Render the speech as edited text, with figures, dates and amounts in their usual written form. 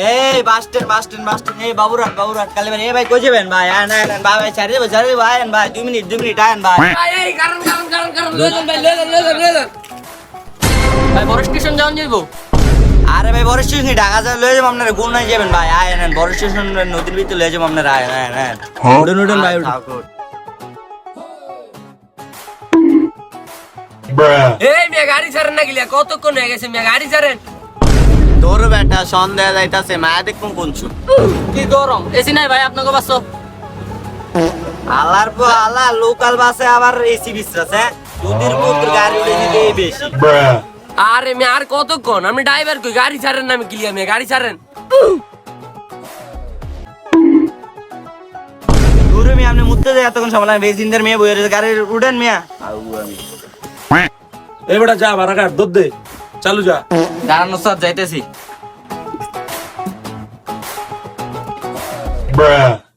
এই bus stand এই বাবুরাট কালে ভাই এই ভাই কই যাবেন ভাই আন ভাই ছাড়ি দেব ভাই আন ভাই 2 মিনিট আন ভাই এই কারণ লয়ে যান ভাই বড় স্টেশন যাওন যাইবো। আরে ভাই বড় স্টেশন ঢাকা যা লয়ে যাবো আপনারা গুণ নাই যাবেন ভাই আন বড় স্টেশন নদীর ভিতর লয়ে যাবো আপনারা আন উঠুন ভাই এই মিয়া গাড়ি ছাড়েন না গিলা কতক্ষণ হয়ে গেছে মিয়া গাড়ি ছাড়েন। তোর বেটা সন্ধ্যা যাইতাছে মায়া দেখুন কোনছু কি গরম এসি নাই ভাই আপনাকে বাসো। আলার পর আলা লোকাল বাসে আবার এসি বিশ্রাছে নদীর মধ্যে গাড়ি উড়ে দিতে বেশি আরে মিয়া আর কতক্ষণ আপনি ড্রাইভার কই গাড়ি ছাড়েন না আমি ক্লিয়ার মিয়া গাড়ি ছাড়েন। দূরে মিয়া আপনি মুততে যায় এতক্ষণ সময় লাগে বেজিনদের মেয়ে বইয়ের গাড়ি উঠেন মিয়া এই বেটা যা ভাড়া কাট দুধ দে চালু যা দাঁড়ানো স্যার যাইতেছি Bruh.